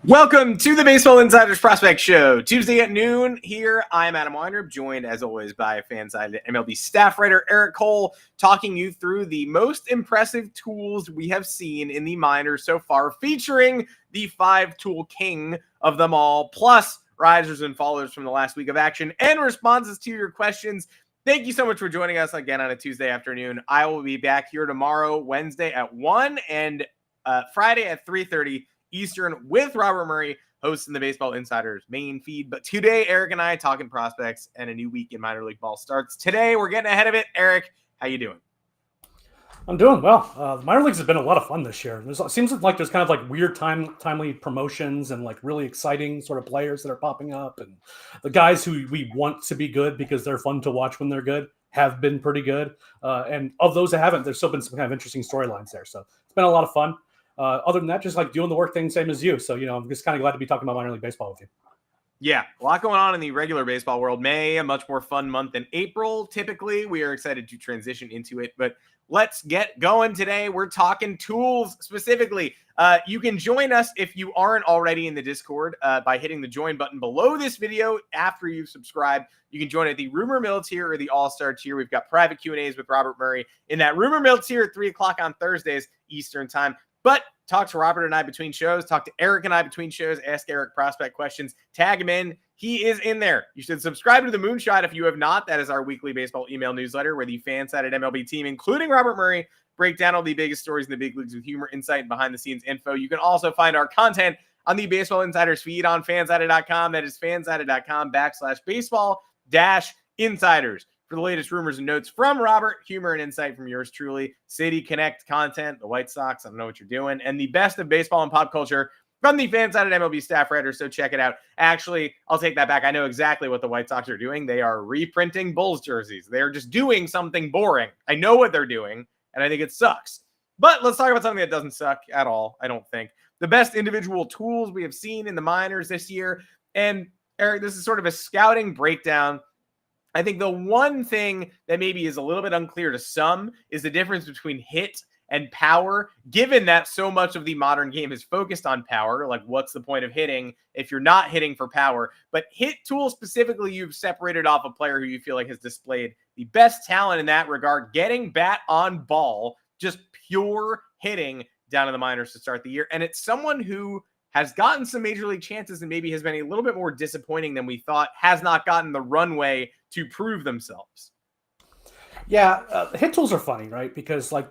Welcome to the Baseball Insiders Prospect Show. Tuesday at noon here. I'm Adam Weinrib, joined as always by Fansided MLB staff writer Eric Cole, talking you through the most impressive tools we have seen in the minors so far, featuring the five-tool king of them all, plus risers and fallers from the last week of action and responses to your questions. Thank you so much for joining us again on a Tuesday afternoon. I will be back here tomorrow, Wednesday at 1 and Friday at 3:30 Eastern with Robert Murray hosting the Baseball Insiders main feed. But today, Eric and I talking prospects, and a new week in minor league ball starts today. We're getting ahead of it. Eric, how you doing? I'm doing well. The minor leagues have been a lot of fun this year. It seems like there's kind of like weird timely promotions and like really exciting sort of players that are popping up. And the guys who we want to be good because they're fun to watch when they're good have been pretty good. And of those that haven't, there's still been some kind of interesting storylines there. So it's been a lot of fun. Other than that, just like doing the work thing, same as you. So, I'm just kind of glad to be talking about minor league baseball with you. Yeah, a lot going on in the regular baseball world. May, a much more fun month than April. Typically, we are excited to transition into it, but let's get going today. We're talking tools specifically. You can join us if you aren't already in the Discord by hitting the join button below this video after you've subscribed. You can join at the Rumor Mill tier or the All-Star tier. We've got private Q&As with Robert Murray in that Rumor Mill tier at 3 o'clock on Thursdays Eastern time. But talk to Robert and I between shows. Talk to Eric and I between shows. Ask Eric prospect questions. Tag him in. He is in there. You should subscribe to the Moonshot if you have not. That is our weekly baseball email newsletter where the Fansided MLB team, including Robert Murray, break down all the biggest stories in the big leagues with humor, insight, and behind-the-scenes info. You can also find our content on the Baseball Insiders feed on fansided.com. That is fansided.com/baseball-insiders. For the latest rumors and notes from Robert, humor and insight from yours truly, City Connect content, the White Sox, I don't know what you're doing, and the best of baseball and pop culture from the Fansided MLB staff writer, so check it out. Actually, I'll take that back. I know exactly what the White Sox are doing. They are reprinting Bulls jerseys. They're just doing something boring. I know what they're doing, and I think it sucks. But let's talk about something that doesn't suck at all, I don't think. The best individual tools we have seen in the minors this year. And Eric, this is sort of a scouting breakdown. I think the one thing that maybe is a little bit unclear to some is the difference between hit and power, given that so much of the modern game is focused on power. Like, what's the point of hitting if you're not hitting for power? But hit tool specifically, you've separated off a player who you feel like has displayed the best talent in that regard, getting bat on ball, just pure hitting down in the minors to start the year. And it's someone who has gotten some major league chances and maybe has been a little bit more disappointing than we thought, has not gotten the runway to prove themselves. Yeah, hit tools are funny, right? Because like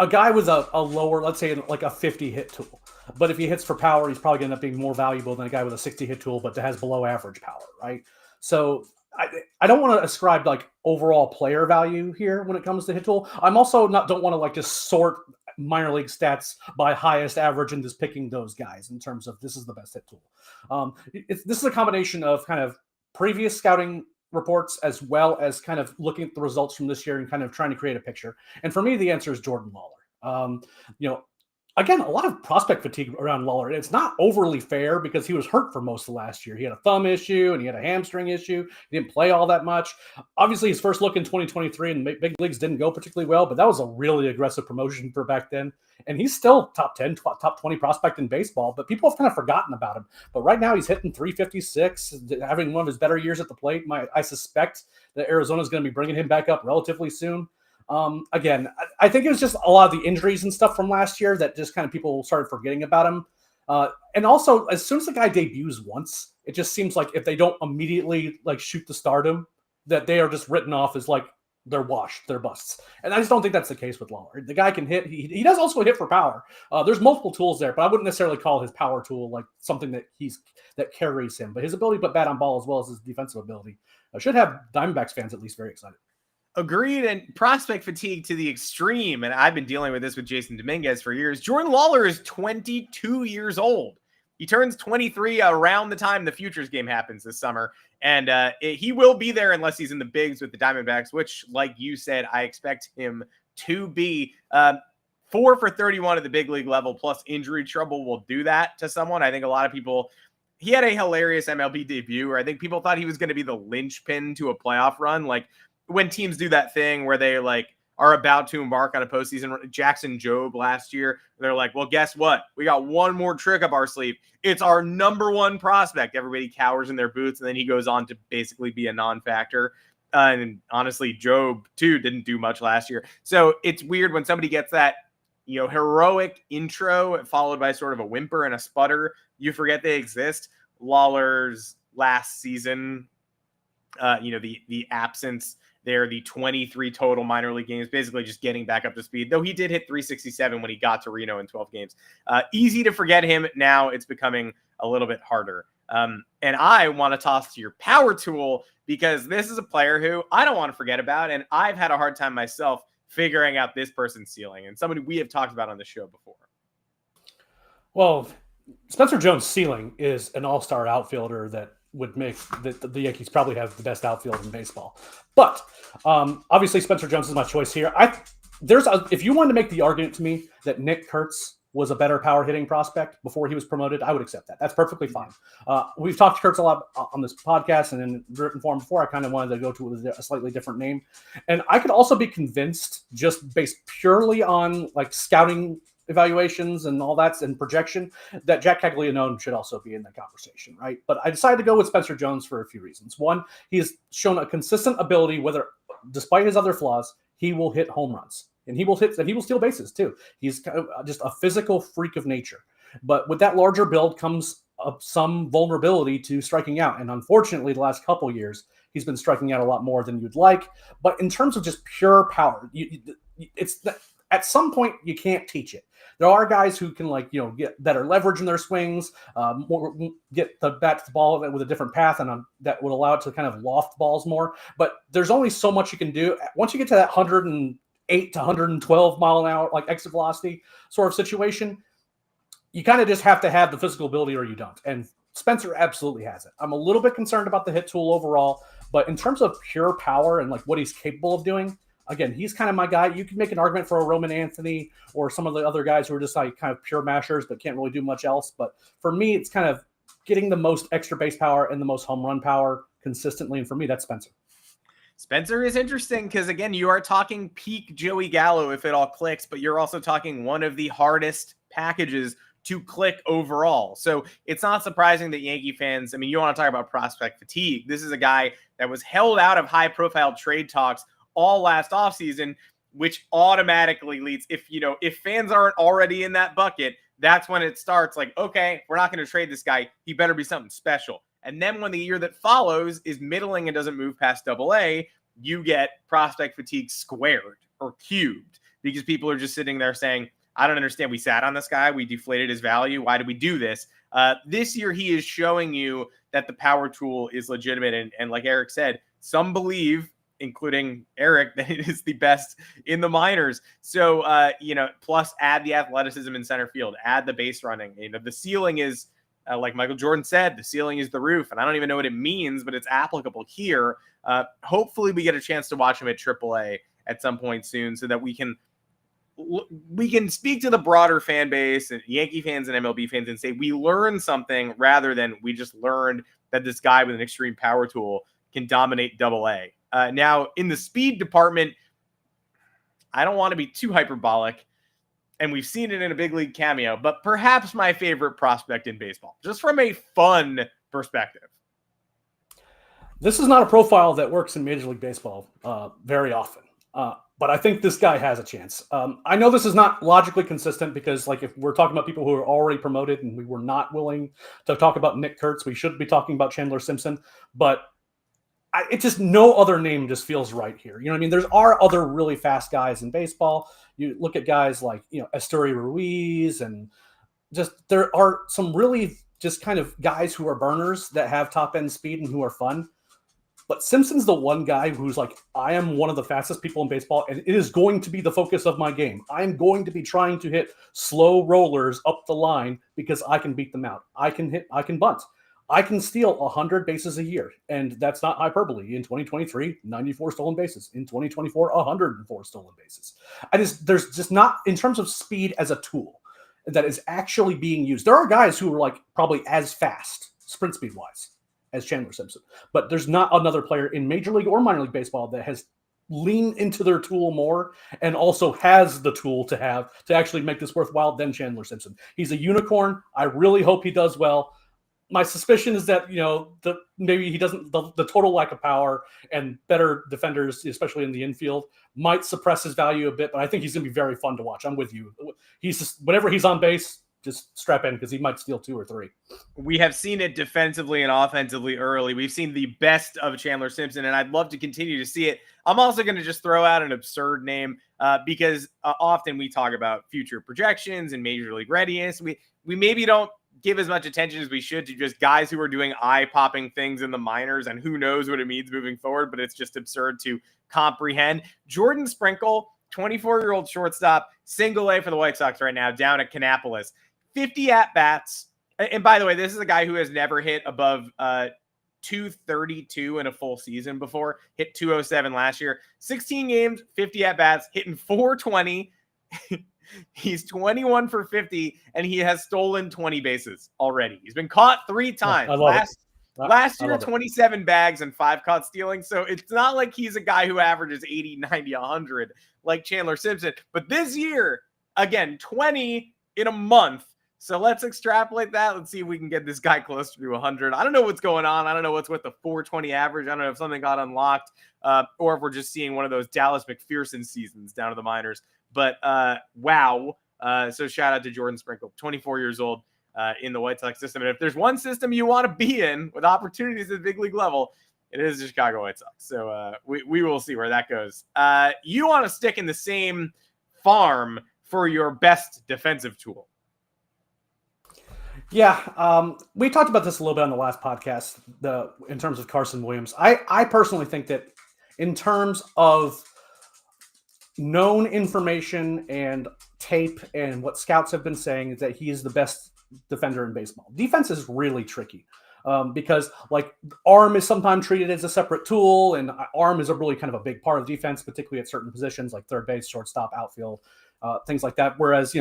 a guy with a lower, let's say like a 50 hit tool, but if he hits for power, he's probably going to end up being more valuable than a guy with a 60 hit tool, but that has below average power, right? So I don't want to ascribe like overall player value here when it comes to hit tool. I'm also don't want to like just sort minor league stats by highest average and just picking those guys in terms of this is the best hit tool. This is a combination of kind of previous scouting reports as well as kind of looking at the results from this year and kind of trying to create a picture. And for me, the answer is Jordan Lawlar. Again, a lot of prospect fatigue around Lawlar. It's not overly fair because he was hurt for most of last year. He had a thumb issue and he had a hamstring issue. He didn't play all that much. Obviously, his first look in 2023 in big leagues didn't go particularly well, but that was a really aggressive promotion for back then. And he's still top 10, top 20 prospect in baseball, but people have kind of forgotten about him. But right now he's hitting 356, having one of his better years at the plate. I suspect that Arizona is going to be bringing him back up relatively soon. Again, I think it was just a lot of the injuries and stuff from last year that just kind of people started forgetting about him. And also, as soon as the guy debuts once, it just seems like if they don't immediately like shoot the stardom, that they are just written off as like they're washed, they're busts. And I just don't think that's the case with Lawlar. The guy can hit. He does also hit for power. There's multiple tools there, but I wouldn't necessarily call his power tool like something that carries him. But his ability to put bat on ball as well as his defensive ability should have Diamondbacks fans at least very excited. Agreed, and prospect fatigue to the extreme, and I've been dealing with this with Jason Dominguez for years. Jordan Lawlar is 22 years old. He turns 23 around the time the Futures game happens this summer, and he will be there unless he's in the bigs with the Diamondbacks, which, like you said, I expect him to be. 4 for 31 at the big league level, plus injury trouble will do that to someone. I think a lot of people – he had a hilarious MLB debut where I think people thought he was going to be the linchpin to a playoff run, like – when teams do that thing where they like are about to embark on a postseason. Jackson Jobe last year, they're like, well, guess what? We got one more trick up our sleeve. It's our number one prospect. Everybody cowers in their boots, and then he goes on to basically be a non-factor. And honestly, Jobe, too, didn't do much last year. So it's weird when somebody gets that, heroic intro followed by sort of a whimper and a sputter. You forget they exist. Lawler's last season, the absence there, the 23 total minor league games, basically just getting back up to speed, though he did hit 367 when he got to Reno in 12 games. Easy to forget him. Now it's becoming a little bit harder. And I want to toss to your power tool because this is a player who I don't want to forget about, and I've had a hard time myself figuring out this person's ceiling, and somebody we have talked about on the show before. Well, Spencer Jones' ceiling is an all-star outfielder that would make the Yankees probably have the best outfield in baseball. But obviously, Spencer Jones is my choice here. If you wanted to make the argument to me that Nick Kurtz was a better power hitting prospect before he was promoted, I would accept that. That's perfectly fine. We've talked to Kurtz a lot on this podcast and in written form before. I kind of wanted to go to a slightly different name. And I could also be convinced, just based purely on like scouting evaluations and all that and projection, that Jack Caglianone should also be in the conversation, right? But I decided to go with Spencer Jones for a few reasons. One, he has shown a consistent ability, whether despite his other flaws, he will hit home runs. And he will steal bases too. He's kind of just a physical freak of nature. But with that larger build comes some vulnerability to striking out. And unfortunately, the last couple years, he's been striking out a lot more than you'd like. But in terms of just pure power, at some point you can't teach it. There are guys who can get better leverage in their swings, get the bat to the ball with a different path, and that would allow it to kind of loft balls more. But there's only so much you can do. Once you get to that 108 to 112 mile an hour, like exit velocity sort of situation, you kind of just have to have the physical ability or you don't. And Spencer absolutely has it. I'm a little bit concerned about the hit tool overall, but in terms of pure power and like what he's capable of doing, again, he's kind of my guy. You can make an argument for a Roman Anthony or some of the other guys who are just like kind of pure mashers but can't really do much else. But for me, it's kind of getting the most extra base power and the most home run power consistently. And for me, that's Spencer. Spencer is interesting because, again, you are talking peak Joey Gallo if it all clicks, but you're also talking one of the hardest packages to click overall. So it's not surprising that Yankee fans, I mean, you want to talk about prospect fatigue. This is a guy that was held out of high-profile trade talks all last offseason, which automatically leads, if fans aren't already in that bucket, that's when it starts like, okay, we're not going to trade this guy. He better be something special. And then when the year that follows is middling and doesn't move past AA, you get prospect fatigue squared or cubed because people are just sitting there saying, I don't understand. We sat on this guy. We deflated his value. Why did we do this? This year, he is showing you that the power tool is legitimate. And like Eric said, some believe, including Eric, that it is the best in the minors. So, plus add the athleticism in center field, add the base running. The ceiling is, like Michael Jordan said, the ceiling is the roof. And I don't even know what it means, but it's applicable here. Hopefully we get a chance to watch him at AAA at some point soon so that we can speak to the broader fan base and Yankee fans and MLB fans and say we learned something rather than we just learned that this guy with an extreme power tool can dominate AA. Now, in the speed department, I don't want to be too hyperbolic, and we've seen it in a big league cameo, but perhaps my favorite prospect in baseball, just from a fun perspective. This is not a profile that works in Major League Baseball very often, but I think this guy has a chance. I know this is not logically consistent because, like, if we're talking about people who are already promoted and we were not willing to talk about Nick Kurtz, we should be talking about Chandler Simpson, but it's just no other name just feels right here. You know what I mean? There are other really fast guys in baseball. You look at guys like, Esteury Ruiz, and just there are some really just kind of guys who are burners that have top end speed and who are fun. But Simpson's the one guy who's like, I am one of the fastest people in baseball, and it is going to be the focus of my game. I'm going to be trying to hit slow rollers up the line because I can beat them out. I can bunt. I can steal 100 bases a year, and that's not hyperbole. In 2023, 94 stolen bases. In 2024, 104 stolen bases. There's just not, in terms of speed as a tool that is actually being used. There are guys who are like probably as fast, sprint speed wise, as Chandler Simpson, but there's not another player in Major League or minor league baseball that has lean into their tool more and also has the tool to actually make this worthwhile than Chandler Simpson. He's a unicorn. I really hope he does well. My suspicion is that, maybe he doesn't, the total lack of power and better defenders, especially in the infield, might suppress his value a bit, but I think he's going to be very fun to watch. I'm with you. He's just, whenever he's on base, just strap in because he might steal 2 or 3. We have seen it defensively and offensively early. We've seen the best of Chandler Simpson, and I'd love to continue to see it. I'm also going to just throw out an absurd name because often we talk about future projections and major league readiness. We maybe don't give as much attention as we should to just guys who are doing eye-popping things in the minors, and who knows what it means moving forward, but it's just absurd to comprehend. Jordan Sprinkle, 24-year-old shortstop, single A for the White Sox right now, down at Kannapolis. 50 at-bats. And by the way, this is a guy who has never hit above 232 in a full season before. Hit 207 last year. 16 games, 50 at-bats, hitting 420. He's 21 for 50, and he has stolen 20 bases already. He's been caught 3 times. Last year, 27 bags and 5 caught stealing. So it's not like he's a guy who averages 80, 90, 100 like Chandler Simpson. But this year, again, 20 in a month. So let's extrapolate that. Let's see if we can get this guy closer to 100. I don't know what's going on. I don't know what's with the 420 average. I don't know if something got unlocked or if we're just seeing one of those Dallas McPherson seasons down to the minors. But wow. So shout out to Jordan Sprinkle, 24 years old in the White Sox system. And if there's one system you want to be in with opportunities at the big league level, it is the Chicago White Sox. So we will see where that goes. You want to stick in the same farm for your best defensive tool. Yeah, we talked about this a little bit on the last podcast, in terms of Carson Williams. I personally think that in terms of known information and tape and what scouts have been saying is that he is the best defender in baseball. Defense is really tricky because arm is sometimes treated as a separate tool, and arm is a really kind of a big part of defense, particularly at certain positions like third base, shortstop, outfield, things like that. Whereas,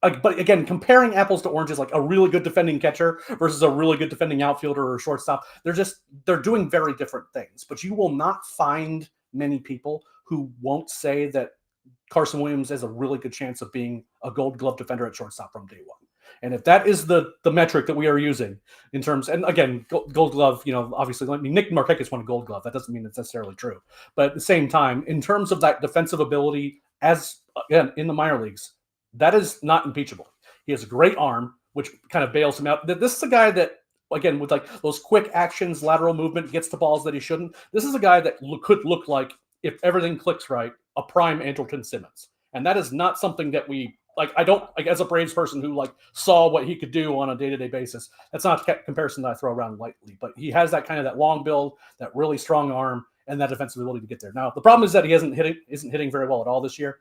but again, comparing apples to oranges, like a really good defending catcher versus a really good defending outfielder or shortstop, they're doing very different things. But you will not find many people who won't say that Carson Williams has a really good chance of being a Gold Glove defender at shortstop from day one. And if that is the metric that we are using in terms, and again, Gold Glove, obviously, Nick Markakis won a Gold Glove. That doesn't mean it's necessarily true. But at the same time, in terms of that defensive ability, as again in the minor leagues, that is not impeachable. He has a great arm, which kind of bails him out. This is a guy that, again, with those quick actions, lateral movement, gets to balls that he shouldn't. This is a guy that could look like, if everything clicks right, a prime Andrelton Simmons. And that is not something that we I don't, as a Braves person who saw what he could do on a day-to-day basis, that's not a comparison that I throw around lightly. But he has that long build, that really strong arm, and that defensive ability to get there. Now, the problem is that he isn't hitting very well at all this year.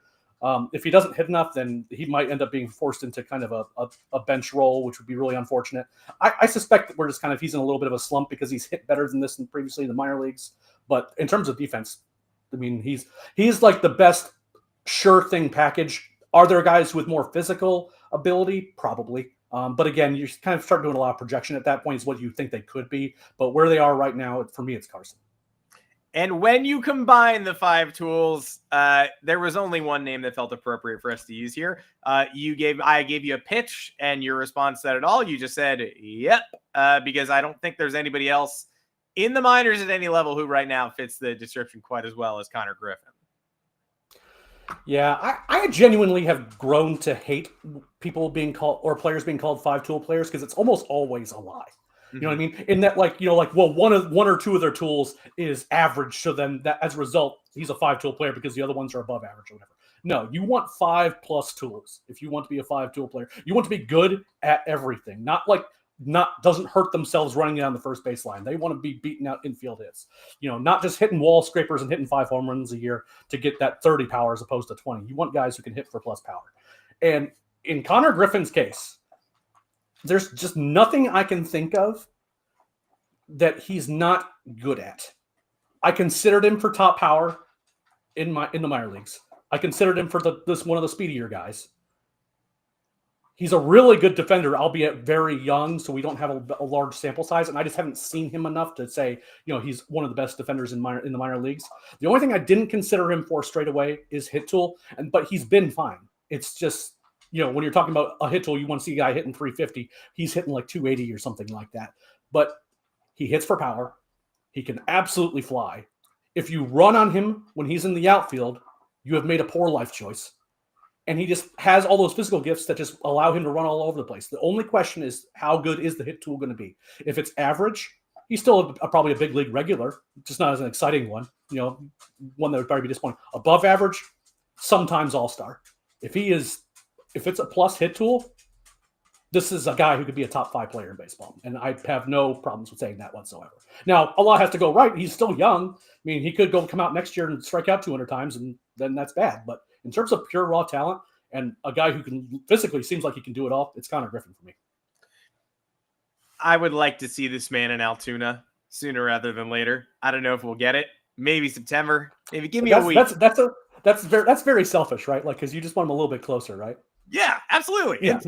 If he doesn't hit enough, then he might end up being forced into kind of a bench role, which would be really unfortunate. I suspect that we're just he's in a little bit of a slump because he's hit better than this than previously in the minor leagues. But in terms of defense, I mean, he's like the best sure thing package. Are there guys with more physical ability? Probably. But again, you kind of start doing a lot of projection at that point is what you think they could be. But where they are right now, for me, it's Carson. And when you combine the 5 tools, there was only one name that felt appropriate for us to use here. I gave you a pitch, and your response said it all. You just said, yep, because I don't think there's anybody else in the minors at any level who right now fits the description quite as well as Connor Griffin. Yeah, I genuinely have grown to hate people being called, or players being called 5-tool players, because it's almost always a lie. You know what I mean? In that, one or two of their tools is average, so then that as a result, he's a 5-tool player because the other ones are above average or whatever. No, you want 5+ tools if you want to be a 5-tool player. You want to be good at everything, not doesn't hurt themselves running down the first baseline. They want to be beating out infield hits. Not just hitting wall scrapers and hitting 5 home runs a year to get that 30 power as opposed to 20. You want guys who can hit for plus power. And in Connor Griffin's case, there's just nothing I can think of that he's not good at. I considered him for top power in the minor leagues. I considered him for this one of the speedier guys. He's a really good defender, albeit very young, so we don't have a large sample size, and I just haven't seen him enough to say, he's one of the best defenders in the minor leagues. The only thing I didn't consider him for straight away is hit tool, but he's been fine. It's just, when you're talking about a hit tool, you want to see a guy hitting 350. He's hitting like 280 or something like that. But he hits for power. He can absolutely fly. If you run on him when he's in the outfield, you have made a poor life choice. And he just has all those physical gifts that just allow him to run all over the place. The only question is, how good is the hit tool going to be? If it's average, he's still probably a big league regular, just not as an exciting one. One that would probably be disappointing. Above average, sometimes all-star. If it's a plus hit tool, this is a guy who could be a top 5 player in baseball. And I have no problems with saying that whatsoever. Now, a lot has to go right. He's still young. I mean, he could come out next year and strike out 200 times, and then that's bad. But in terms of pure raw talent and a guy who can physically seems like he can do it all, it's Connor Griffin for me. I would like to see this man in Altoona sooner rather than later. I don't know if we'll get it. Maybe September. Maybe give me a week. That's very selfish, right? Like, because you just want him a little bit closer, right? Yeah, absolutely. Yeah.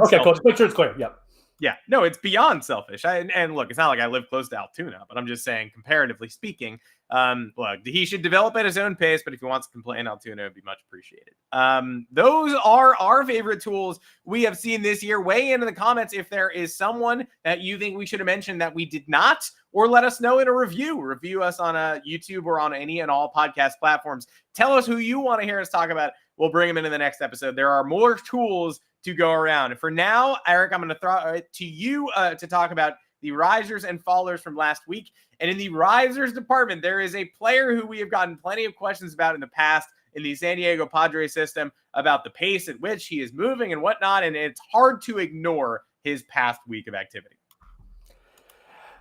Okay, cool. Make sure it's clear. Yep. Yeah, no, it's beyond selfish. And look, it's not like I live close to Altoona, but I'm just saying, comparatively speaking, look, he should develop at his own pace, but if he wants to play in Altoona, it would be much appreciated. Those are our favorite tools we have seen this year. Weigh in the comments if there is someone that you think we should have mentioned that we did not, or let us know in a review. Review us on YouTube or on any and all podcast platforms. Tell us who you want to hear us talk about. We'll bring them into the next episode. There are more tools to go around. And for now, Eric, I'm going to throw it to you to talk about the risers and fallers from last week. And in the risers department, there is a player who we have gotten plenty of questions about in the past in the San Diego Padres system about the pace at which he is moving and whatnot. And it's hard to ignore his past week of activity.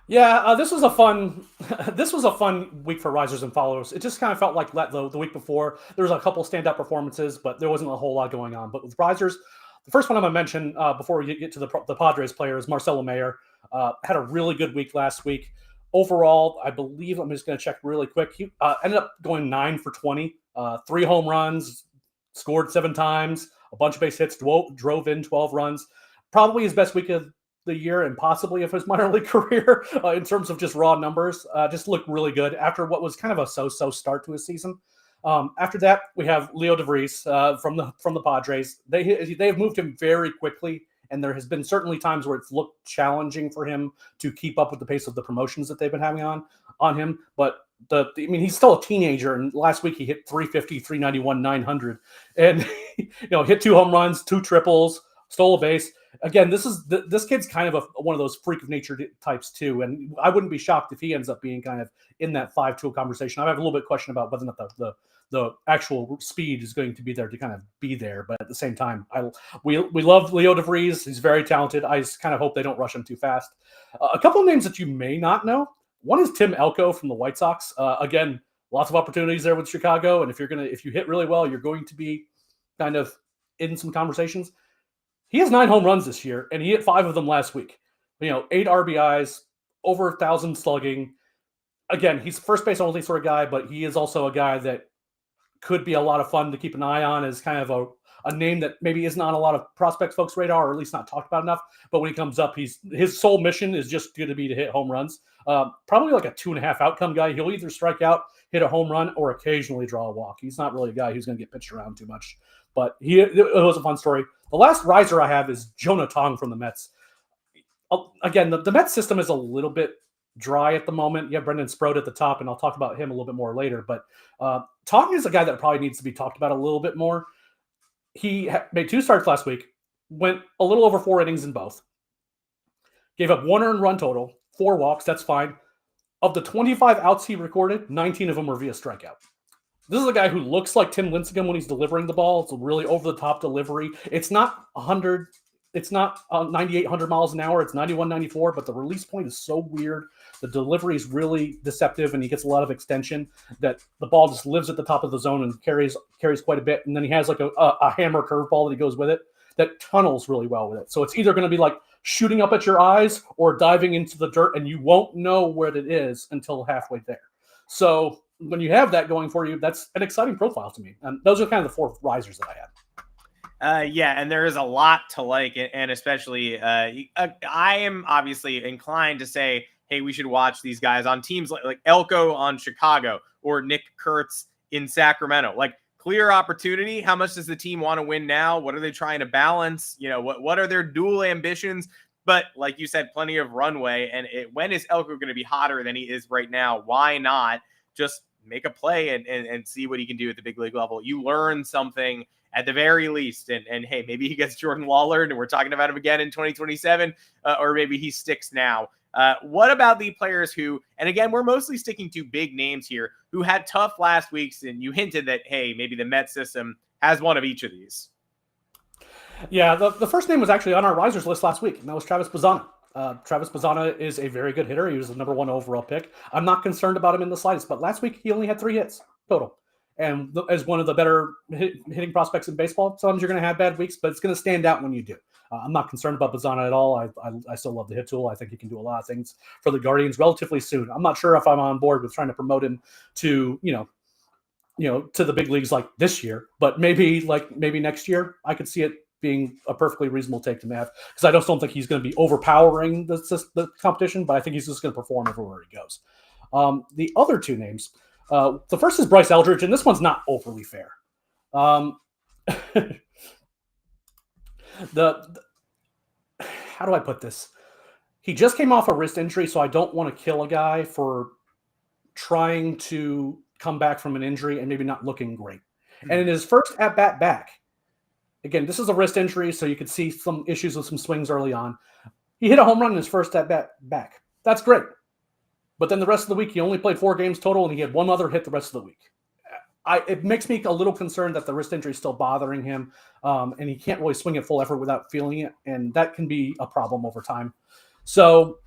Yeah, this was a fun week for risers and followers. It just kind of felt like the week before. There was a couple standout performances, but there wasn't a whole lot going on. But with risers, the first one I'm going to mention before we get to the Padres player is Marcelo Mayer. Had a really good week last week. Overall, I believe, I'm just going to check really quick. He ended up going 9 for 20, 3 home runs, scored 7 times, a bunch of base hits, drove in 12 runs. Probably his best week of the year and possibly of his minor league career in terms of just raw numbers. Just looked really good after what was kind of a so-so start to his season. After that, we have Leo DeVries from the Padres. They have moved him very quickly, and there has been certainly times where it's looked challenging for him to keep up with the pace of the promotions that they've been having on him. But he's still a teenager, and last week he hit 350, 391, 900, and hit 2 home runs, 2 triples, stole a base. Again, this kid's kind of one of those freak of nature types too, and I wouldn't be shocked if he ends up being kind of in that 5-tool conversation. I have a little bit of question about whether or not the actual speed is going to be there to kind of be there, but at the same time, we love Leo DeVries. He's very talented. I just kind of hope they don't rush him too fast. A couple of names that you may not know. One is Tim Elko from the White Sox. Again, lots of opportunities there with Chicago, and if you hit really well, you're going to be kind of in some conversations. He has 9 home runs this year, and he hit 5 of them last week. 8 RBIs, over 1,000 slugging. Again, he's a first base only sort of guy, but he is also a guy that could be a lot of fun to keep an eye on as kind of a name that maybe isn't on a lot of prospect folks' radar, or at least not talked about enough. But when he comes up, his sole mission is just going to be to hit home runs. Probably like a 2.5 outcome guy. He'll either strike out, hit a home run, or occasionally draw a walk. He's not really a guy who's going to get pitched around too much. But it was a fun story. The last riser I have is Jonah Tong from the Mets. Again, the Mets system is a little bit dry at the moment. You have Brendan Sproat at the top, and I'll talk about him a little bit more later. But Tong is a guy that probably needs to be talked about a little bit more. He made 2 starts last week, went a little over 4 innings in both, gave up 1 earned run total, 4 walks. That's fine. Of the 25 outs he recorded, 19 of them were via strikeout. This is a guy who looks like Tim Lincecum when he's delivering the ball. It's a really over-the-top delivery. It's not 100. It's not 98, 100 miles an hour. It's 91, 94, but the release point is so weird. The delivery is really deceptive, and he gets a lot of extension that the ball just lives at the top of the zone and carries quite a bit. And then he has like a hammer curveball that he goes with it that tunnels really well with it. So it's either going to be like shooting up at your eyes or diving into the dirt, and you won't know where it is until halfway there. So when you have that going for you, that's an exciting profile to me. And those are kind of the 4 risers that I had. Yeah, and there is a lot to like, and especially I am obviously inclined to say, hey, we should watch these guys on teams like Elko on Chicago or Nick Kurtz in Sacramento. Like clear opportunity. How much does the team want to win now? What are they trying to balance? What are their dual ambitions? But like you said, plenty of runway. And when is Elko going to be hotter than he is right now? Why not just make a play and see what he can do at the big league level? You learn something at the very least. And hey, maybe he gets Jordan Lawler and we're talking about him again in 2027, or maybe he sticks now. What about the players who, and again, we're mostly sticking to big names here, who had tough last weeks, and you hinted that, hey, maybe the Mets system has one of each of these. Yeah, the first name was actually on our risers list last week, and that was Travis Bazzana. Travis Bazzana is a very good hitter. He was the number 1 overall pick. I'm not concerned about him in the slightest, but last week he only had 3 hits total. And as one of the better hitting prospects in baseball, sometimes you're going to have bad weeks, but it's going to stand out when you do. I'm not concerned about Bazzana at all. I still love the hit tool. I think he can do a lot of things for the Guardians relatively soon. I'm not sure if I'm on board with trying to promote him to, to the big leagues like this year, but maybe next year I could see it being a perfectly reasonable take to have, because I just don't think he's going to be overpowering the competition, but I think he's just going to perform everywhere he goes. The other 2 names, the first is Bryce Eldridge, and this one's not overly fair. How do I put this? He just came off a wrist injury, so I don't want to kill a guy for trying to come back from an injury and maybe not looking great. Mm-hmm. And in his first at-bat back, again, this is a wrist injury, so you could see some issues with some swings early on. He hit a home run in his first at-bat back. That's great. But then the rest of the week, he only played 4 games total, and he had 1 other hit the rest of the week. It makes me a little concerned that the wrist injury is still bothering him, and he can't really swing at full effort without feeling it, and that can be a problem over time. So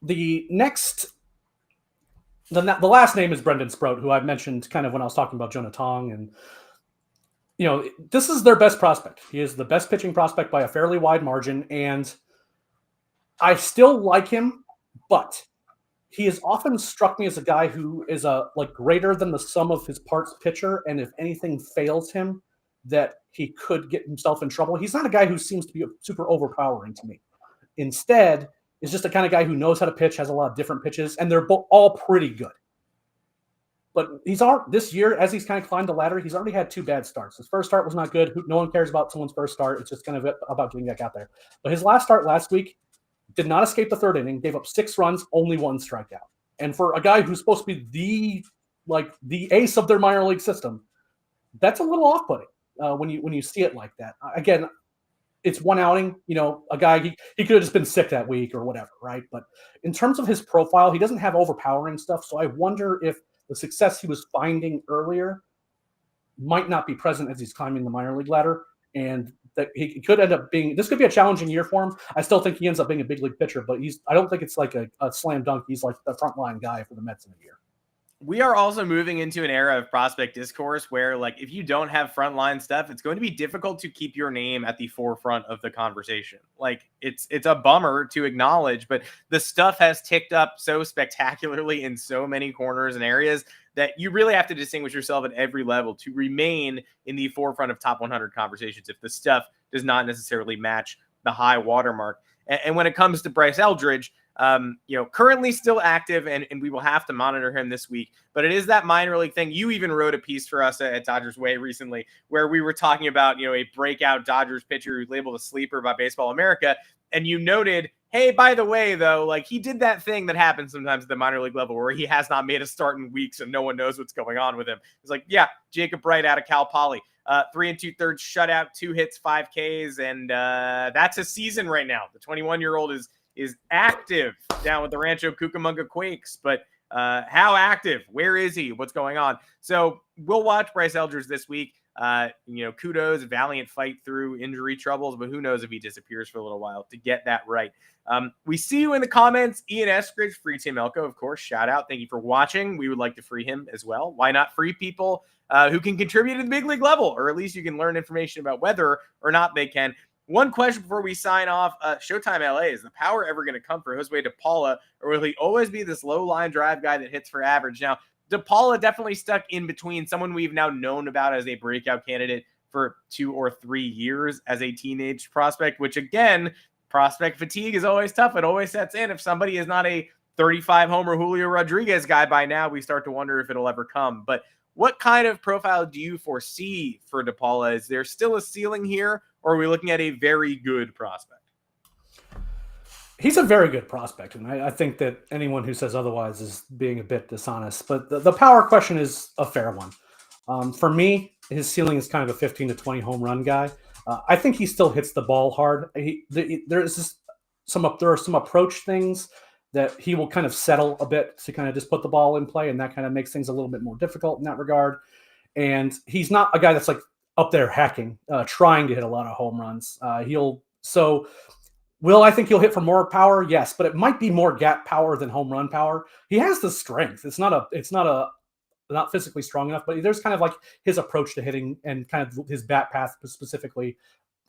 the last name is Brendan Sproat, who I mentioned kind of when I was talking about Jonah Tong, and this is their best prospect. He is the best pitching prospect by a fairly wide margin, and I still like him, but he has often struck me as a guy who is greater than the sum of his parts pitcher, and if anything fails him, that he could get himself in trouble. He's not a guy who seems to be super overpowering to me. Instead, is just the kind of guy who knows how to pitch, has a lot of different pitches, and they're all pretty good. But this year, as he's kind of climbed the ladder, he's already had 2 bad starts. His first start was not good. No one cares about someone's first start. It's just kind of about getting back out there. But his last start last week did not escape the 3rd inning, gave up 6 runs, only 1 strikeout. And for a guy who's supposed to be the ace of their minor league system, that's a little off-putting when you see it like that. Again, it's 1 outing. A guy, he could have just been sick that week or whatever, right? But in terms of his profile, he doesn't have overpowering stuff. So I wonder if the success he was finding earlier might not be present as he's climbing the minor league ladder, and that he could end up being. This could be a challenging year for him. I still think he ends up being a big league pitcher, but I don't think it's like a slam dunk. He's like the frontline guy for the Mets in a year. We are also moving into an era of prospect discourse where, if you don't have frontline stuff, it's going to be difficult to keep your name at the forefront of the conversation. It's a bummer to acknowledge, but the stuff has ticked up so spectacularly in so many corners and areas that you really have to distinguish yourself at every level to remain in the forefront of top 100 conversations if the stuff does not necessarily match the high watermark. And when it comes to Bryce Eldridge, currently still active, and we will have to monitor him this week. But it is that minor league thing. You even wrote a piece for us at Dodgers Way recently where we were talking about, a breakout Dodgers pitcher who's labeled a sleeper by Baseball America. And you noted, hey, by the way, though, he did that thing that happens sometimes at the minor league level where he has not made a start in weeks and no one knows what's going on with him. It's Jacob Bright out of Cal Poly. 3 2/3 shutout, 2 hits, 5 Ks, and that's a season right now. The 21-year-old is active down with the Rancho Cucamonga Quakes, but how active? Where is he? What's going on? So we'll watch Bryce Eldridge this week. Kudos, valiant fight through injury troubles, but who knows if he disappears for a little while to get that right. We see you in the comments. Ian Eskridge, free Tim Elko, of course. Shout out. Thank you for watching. We would like to free him as well. Why not free people who can contribute to the big league level, or at least you can learn information about whether or not they can. One question before we sign off. Showtime LA, is the power ever going to come for Jose DePaula, or will he always be this low line drive guy that hits for average? Now, DePaula definitely stuck in between someone we've now known about as a breakout candidate for 2 or 3 years as a teenage prospect, which again, prospect fatigue is always tough. It always sets in. If somebody is not a 35 homer Julio Rodriguez guy by now, we start to wonder if it'll ever come. But what kind of profile do you foresee for DePaula? Is there still a ceiling here, or are we looking at a very good prospect? He's a very good prospect, and I think that anyone who says otherwise is being a bit dishonest. But the power question is a fair one. For me, his ceiling is kind of a 15 to 20 home run guy. I think he still hits the ball hard. There are some approach things that he will kind of settle a bit to kind of just put the ball in play, and that kind of makes things a little bit more difficult in that regard. And he's not a guy that's like up there hacking, trying to hit a lot of home runs. Will I think he'll hit for more power? Yes, but it might be more gap power than home run power. He has the strength. It's not physically strong enough, but there's kind of like his approach to hitting and kind of his bat path specifically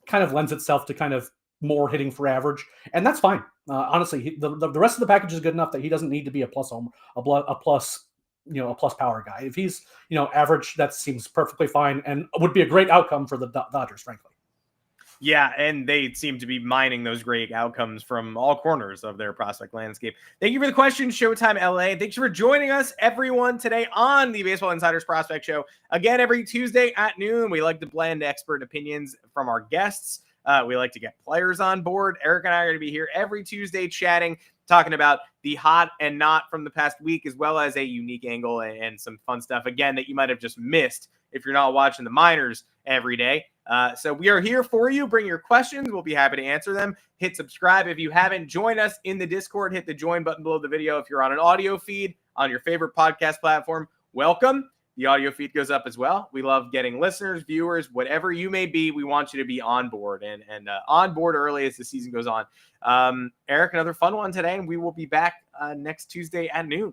kind of lends itself to kind of more hitting for average, and that's fine. Honestly, the rest of the package is good enough that he doesn't need to be a plus power guy. If he's average, that seems perfectly fine and would be a great outcome for the Dodgers, frankly. Yeah, and they seem to be mining those great outcomes from all corners of their prospect landscape. Thank you for the question, Showtime LA. Thanks for joining us, everyone, today on the Baseball Insiders Prospect Show. Again, every Tuesday at noon, we like to blend expert opinions from our guests. We like to get players on board. Eric and I are going to be here every Tuesday chatting, talking about the hot and not from the past week, as well as a unique angle and some fun stuff, again, that you might have just missed if you're not watching the minors every day. So we are here for you. Bring your questions. We'll be happy to answer them. Hit subscribe. If you haven't joined us in the Discord, hit the join button below the video. If you're on an audio feed on your favorite podcast platform, welcome. The audio feed goes up as well. We love getting listeners, viewers, whatever you may be. We want you to be on board and on board early as the season goes on. Eric, another fun one today, and we will be back next Tuesday at noon.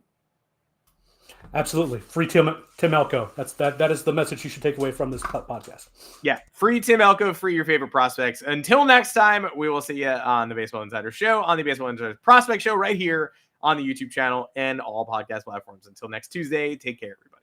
Absolutely. Free Tim Elko. That is the message you should take away from this podcast. Yeah. Free Tim Elko, free your favorite prospects. Until next time, we will see you on the Baseball Insider Show, on the Baseball Insider Prospect Show right here on the YouTube channel and all podcast platforms. Until next Tuesday, take care, everybody.